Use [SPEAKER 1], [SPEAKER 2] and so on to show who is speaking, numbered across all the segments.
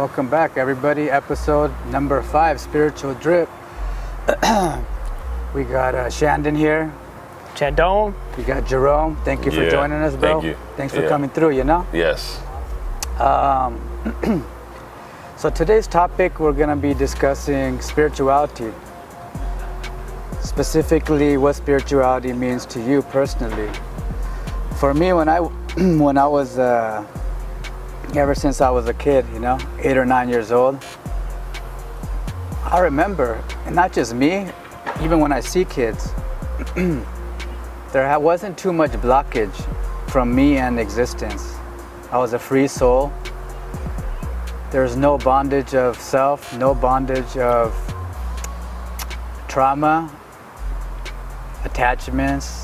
[SPEAKER 1] Welcome back, everybody. Episode number 5, Spiritual Drip. We got Chandon here.
[SPEAKER 2] Chandon.
[SPEAKER 1] We got Jerome. Thank you for joining us, bro.
[SPEAKER 2] Thank you.
[SPEAKER 1] Thanks for coming through,
[SPEAKER 2] Yes.
[SPEAKER 1] So today's topic, we're going to be discussing spirituality. Specifically, what spirituality means to you personally. For me, when I was, ever since I was a kid, 8 or 9 years old, I remember, and not just me, even when I see kids, there wasn't too much blockage from me and existence. I was a free soul. There's no bondage of self, no bondage of trauma, attachments,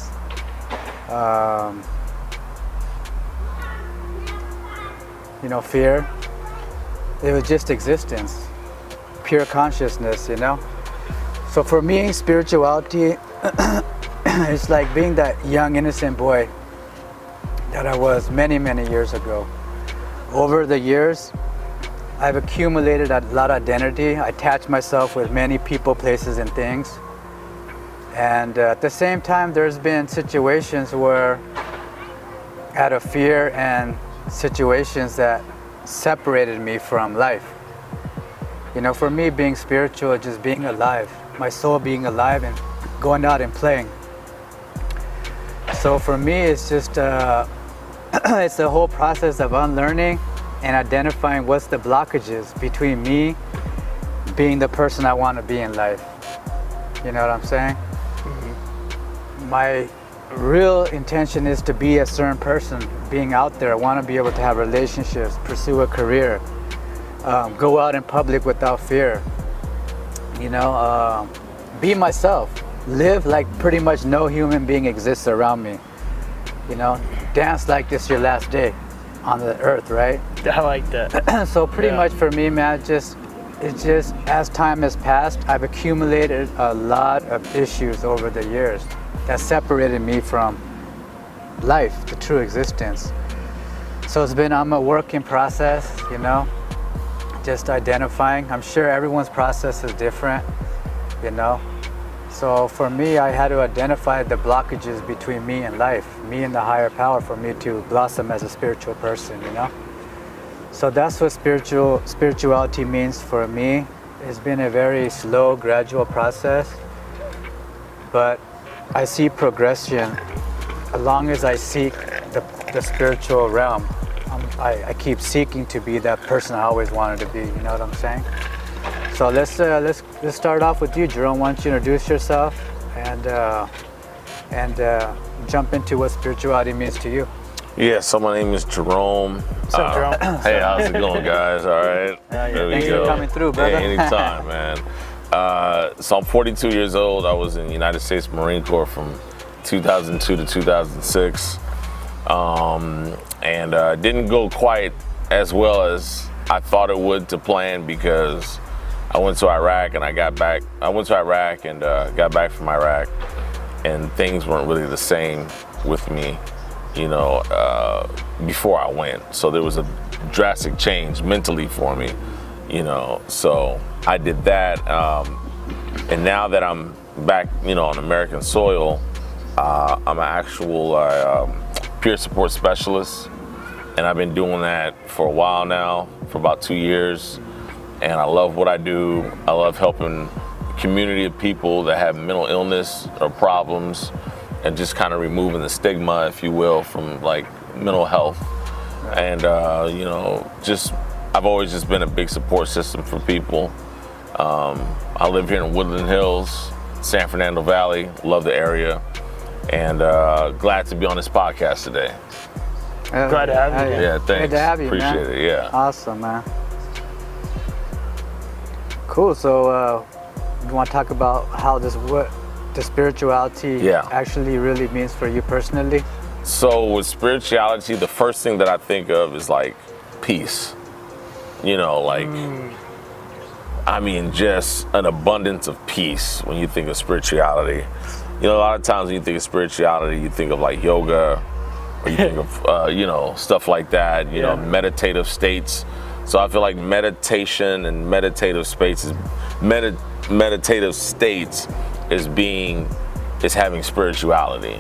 [SPEAKER 1] fear. It was just existence, pure consciousness, So for me, spirituality is like being that young, innocent boy that I was many, many years ago. Over the years, I've accumulated a lot of identity. I attach myself with many people, places, and things. And at the same time, there's been situations where out of fear and situations that separated me from life. For me, being spiritual is just being alive, my soul being alive and going out and playing. So for me, it's just it's the whole process of unlearning and identifying what's the blockages between me being the person I want to be in life. You know what I'm saying? Mm-hmm. My real intention is to be a certain person, being out there. I want to be able to have relationships, pursue a career, go out in public without fear, be myself, live like pretty much no human being exists around me, dance like this your last day on the earth, right?
[SPEAKER 2] I like that.
[SPEAKER 1] So pretty much for me, man, it's just as time has passed, I've accumulated a lot of issues over the years that separated me from life, the true existence. So I'm a work in process, just identifying. I'm sure everyone's process is different, So for me, I had to identify the blockages between me and life, me and the higher power, for me to blossom as a spiritual person, So that's what spirituality means for me. It's been a very slow, gradual process, but I see progression as long as I seek the spiritual realm. I keep seeking to be that person I always wanted to be. You know what I'm saying? So let's start off with you, Jerome. Why don't you introduce yourself and jump into what spirituality means to you?
[SPEAKER 2] Yeah. So my name is Jerome.
[SPEAKER 1] What's up, Jerome?
[SPEAKER 2] Hey, how's it going, guys? All right.
[SPEAKER 1] Thanks for coming through, brother.
[SPEAKER 2] Hey, anytime, man. So I'm 42 years old. I was in the United States Marine Corps from 2002 to 2006. And didn't go quite as well as I thought it would to plan, because I went to Iraq and got back from Iraq, and things weren't really the same with me, before I went. So there was a drastic change mentally for me, so I did that. And now that I'm back, on American soil, I'm an actual peer support specialist, and I've been doing that for a while now, for about 2 years, and I love what I do. I love helping a community of people that have mental illness or problems, and just kind of removing the stigma, if you will, from like mental health. And I've always just been a big support system for people. I live here in Woodland Hills, San Fernando Valley, love the area. And glad to be on this podcast today.
[SPEAKER 1] Glad to have you.
[SPEAKER 2] Yeah, thanks.
[SPEAKER 1] Good to have you,
[SPEAKER 2] Appreciate
[SPEAKER 1] man.
[SPEAKER 2] it, yeah.
[SPEAKER 1] Awesome, man. Cool, so you want to talk about what the spirituality actually really means for you personally?
[SPEAKER 2] So with spirituality, the first thing that I think of is like peace. Just an abundance of peace when you think of spirituality. A lot of times when you think of spirituality, you think of like yoga, or you think of, stuff like that, meditative states. So I feel like meditation and meditative spaces, meditative states is having spirituality.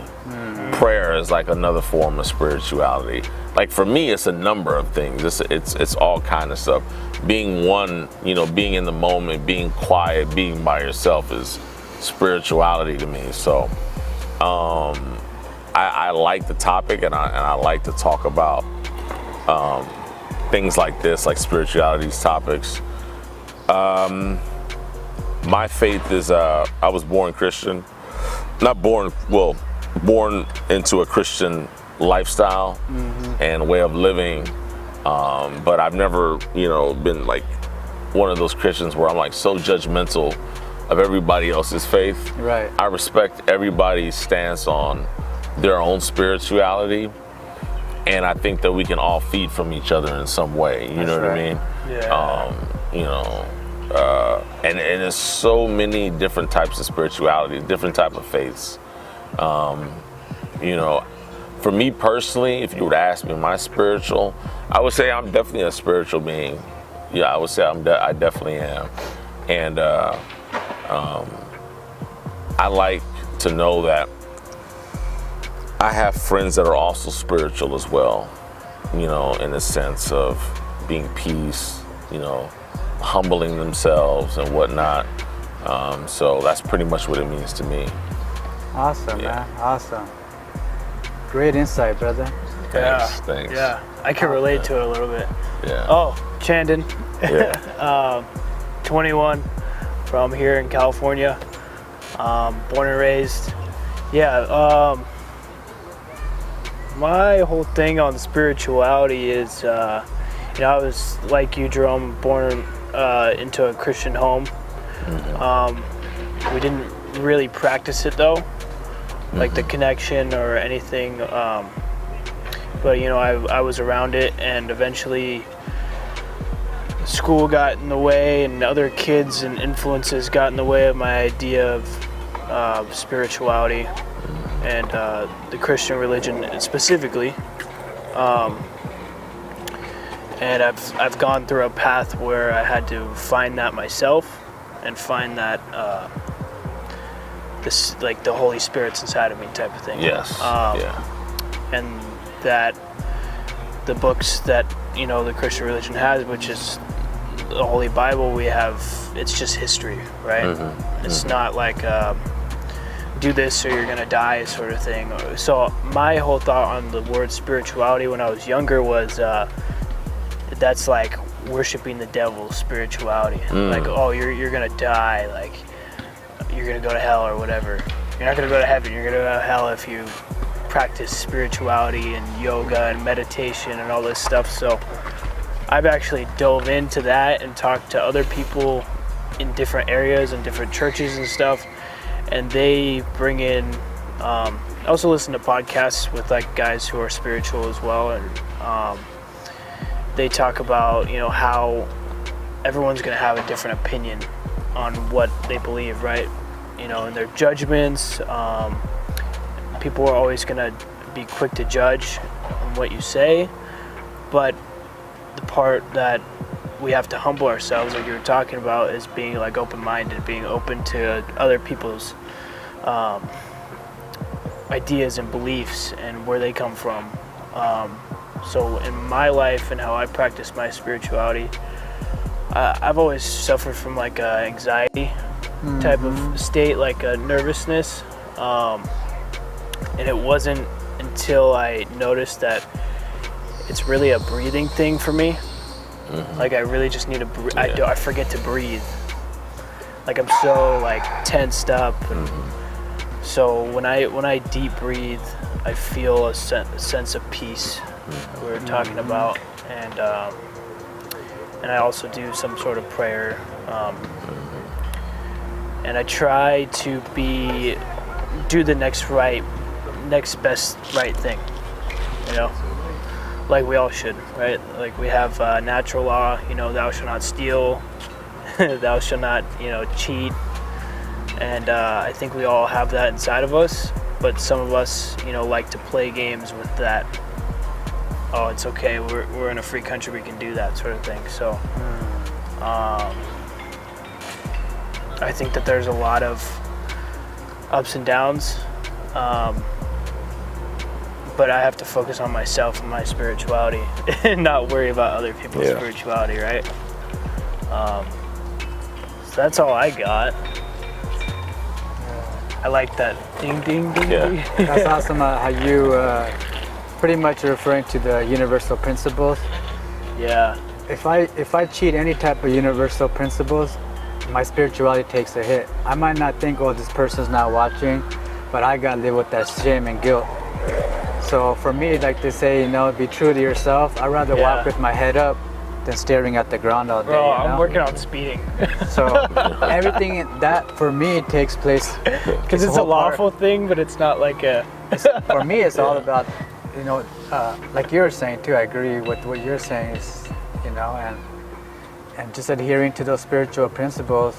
[SPEAKER 2] Prayer is like another form of spirituality. Like for me, it's a number of things. It's all kind of stuff. Being one, being in the moment, being quiet, being by yourself is spirituality to me. So I like the topic, and I like to talk about things like this, like spirituality's topics. My faith is I was born Christian. Not born, well, born into a Christian lifestyle and way of living, but I've never been like one of those Christians where I'm like so judgmental of everybody else's faith.
[SPEAKER 1] Right.
[SPEAKER 2] I respect everybody's stance on their own spirituality, and I think that we can all feed from each other in some way. You know what I mean?
[SPEAKER 3] Yeah.
[SPEAKER 2] And there's so many different types of spirituality, different type of faiths. For me personally, if you would ask me my spiritual, I would say I'm definitely a spiritual being. Yeah, I would say I definitely am. And I like to know that I have friends that are also spiritual as well, in the sense of being peace, humbling themselves and whatnot. So that's pretty much what it means to me.
[SPEAKER 1] Awesome, man. Awesome. Great insight, brother.
[SPEAKER 2] Thanks.
[SPEAKER 3] Yeah, I can relate to it a little bit.
[SPEAKER 2] Yeah.
[SPEAKER 3] Oh, Chandon,
[SPEAKER 2] Yeah.
[SPEAKER 3] 21, from here in California, born and raised. Yeah, my whole thing on spirituality is, I was like you, Jerome, born into a Christian home. We didn't really practice it though, like the connection or anything. But I was around it, and eventually school got in the way, and other kids and influences got in the way of my idea of spirituality and the Christian religion specifically. And I've gone through a path where I had to find that myself, and find that this, like, the Holy Spirit's inside of me type of thing.
[SPEAKER 2] Yes.
[SPEAKER 3] And that the books that the Christian religion has, which is the Holy Bible, it's just history, right? It's not like do this or you're gonna die sort of thing. So my whole thought on the word spirituality when I was younger was that's like worshiping the devil's spirituality. Like, oh, you're gonna die, like you're gonna go to hell or whatever. You're not gonna go to heaven, you're gonna go to hell if you practice spirituality and yoga and meditation and all this stuff. So I've actually dove into that and talked to other people in different areas and different churches and stuff, and they bring in I also listen to podcasts with like guys who are spiritual as well, and they talk about how everyone's going to have a different opinion on what they believe, right? In their judgments. People are always going to be quick to judge on what you say, but the part that we have to humble ourselves, like you were talking about, is being like open-minded, being open to other people's ideas and beliefs and where they come from. So in my life and how I practice my spirituality, I've always suffered from like a anxiety type of state, like a nervousness. And it wasn't until I noticed that it's really a breathing thing for me. Like I really just need to breathe. I forget to breathe. Like I'm so like tensed up. So when I deep breathe, I feel a sense of peace. We were talking about, and I also do some sort of prayer, and I try to do the next best right thing, like we all should, right? Like we have natural law, thou shalt not steal, thou shalt not, cheat, and I think we all have that inside of us, but some of us, like to play games with that oh, it's okay, we're in a free country, we can do that sort of thing. So I think that there's a lot of ups and downs, but I have to focus on myself and my spirituality and not worry about other people's spirituality, right? So that's all I got. I like that ding ding ding.
[SPEAKER 2] Yeah.
[SPEAKER 3] Ding.
[SPEAKER 1] That's awesome how you pretty much are referring to the universal principles.
[SPEAKER 3] Yeah.
[SPEAKER 1] If I cheat any type of universal principles, my spirituality takes a hit. I might not think, oh, this person's not watching, but I gotta live with that shame and guilt. So for me, like they say, be true to yourself. I'd rather walk with my head up than staring at the ground all day.
[SPEAKER 3] Bro, I'm working on speeding.
[SPEAKER 1] So everything that for me takes place
[SPEAKER 3] because it's a lawful thing, but it's not like a.
[SPEAKER 1] For me, it's all about, like you're saying too. I agree with what you're saying is, and just adhering to those spiritual principles.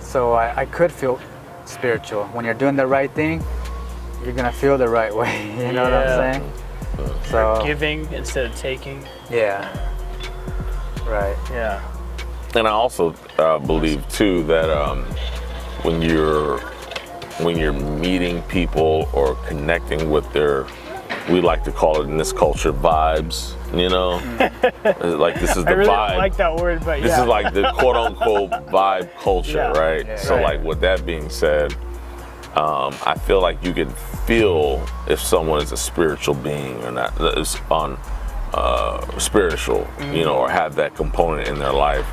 [SPEAKER 1] So I could feel spiritual. When you're doing the right thing, you're gonna feel the right way. You know what I'm saying? So
[SPEAKER 3] giving instead of taking.
[SPEAKER 1] Yeah. Right.
[SPEAKER 3] Yeah.
[SPEAKER 2] And I also believe too that when you're meeting people or connecting with their, we like to call it in this culture, vibes. Like this is the
[SPEAKER 3] I really
[SPEAKER 2] vibe.
[SPEAKER 3] don't like that word, but
[SPEAKER 2] This is like the quote unquote vibe culture, right?
[SPEAKER 1] Yeah.
[SPEAKER 2] So like with that being said, I feel like you can feel if someone is a spiritual being or not, is on spiritual, or have that component in their life.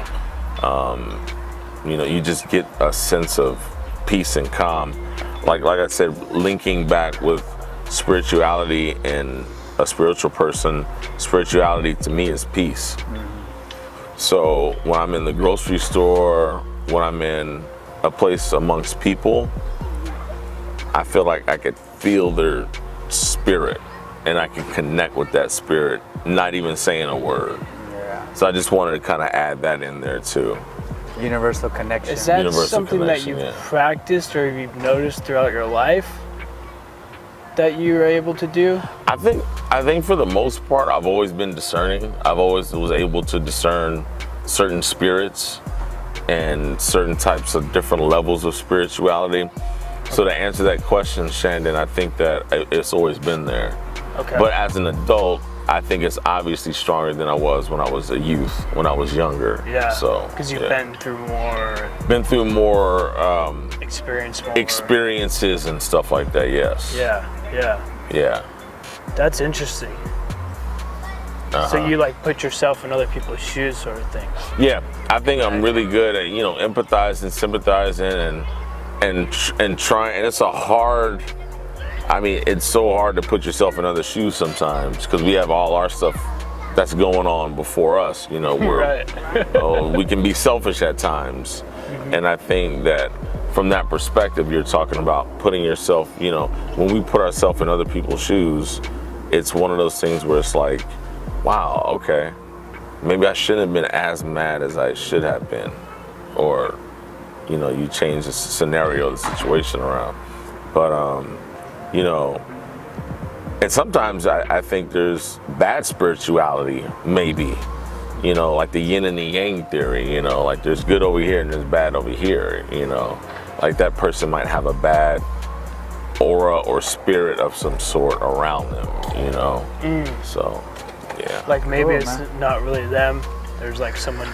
[SPEAKER 2] You just get a sense of peace and calm. Like I said, linking back with spirituality and a spiritual person, spirituality to me is peace. So when I'm in the grocery store, when I'm in a place amongst people, I feel like I could feel their spirit and I can connect with that spirit, not even saying a word.
[SPEAKER 1] Yeah.
[SPEAKER 2] So I just wanted to kind of add that in there too.
[SPEAKER 1] Universal connection.
[SPEAKER 3] Is that
[SPEAKER 2] Universal
[SPEAKER 3] something that
[SPEAKER 2] connection,
[SPEAKER 3] you've practiced or you've noticed throughout your life that you were able to do?
[SPEAKER 2] I think for the most part, I've always been discerning. I've always was able to discern certain spirits and certain types of different levels of spirituality. So to answer that question, Chandon, I think that it's always been there.
[SPEAKER 3] Okay.
[SPEAKER 2] But as an adult, I think it's obviously stronger than I was when I was a youth, when I was younger.
[SPEAKER 3] Yeah.
[SPEAKER 2] So
[SPEAKER 3] because you've been through more. Experience more.
[SPEAKER 2] Experiences and stuff like that. Yes.
[SPEAKER 3] Yeah. That's interesting. So you like put yourself in other people's shoes, sort of thing.
[SPEAKER 2] Yeah, I think I'm really good at empathizing, sympathizing, and trying. And it's it's so hard to put yourself in other shoes sometimes because we have all our stuff that's going on before us. We're we can be selfish at times, and I think that from that perspective, you're talking about putting yourself. When we put ourselves in other people's shoes, it's one of those things where it's like, wow, okay, maybe I shouldn't have been as mad as I should have been, or you change the scenario, the situation around. But and sometimes I think there's bad spirituality, maybe, like the yin and the yang theory, like there's good over here and there's bad over here, like that person might have a bad aura or spirit of some sort around them, So, yeah.
[SPEAKER 3] Like maybe it's not really them. There's like something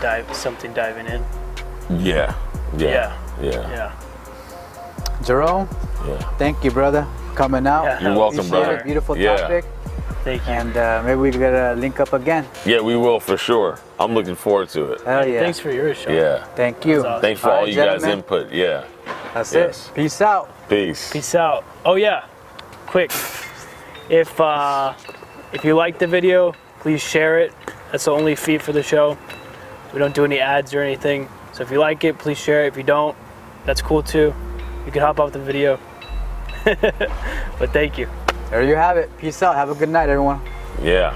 [SPEAKER 3] diving in.
[SPEAKER 2] Yeah.
[SPEAKER 1] Jerome, thank you, brother, coming out.
[SPEAKER 3] Yeah.
[SPEAKER 2] You're welcome, brother.
[SPEAKER 1] Beautiful topic.
[SPEAKER 3] Thank you.
[SPEAKER 1] And maybe we gotta link up again.
[SPEAKER 2] Yeah, we will for sure. I'm looking forward to it.
[SPEAKER 1] Hell yeah.
[SPEAKER 3] Thanks for your show.
[SPEAKER 2] Yeah.
[SPEAKER 1] Thank you.
[SPEAKER 3] That's awesome.
[SPEAKER 2] Thanks for all you guys' input. Yeah.
[SPEAKER 1] That's
[SPEAKER 2] Yes.
[SPEAKER 1] it. Peace out.
[SPEAKER 2] Peace.
[SPEAKER 3] Peace out. Oh yeah, quick. If you like the video, please share it. That's the only fee for the show. We don't do any ads or anything. So if you like it, please share it. If you don't, that's cool too. You can hop off the video. But thank you.
[SPEAKER 1] There you have it. Peace out. Have a good night, everyone.
[SPEAKER 2] Yeah.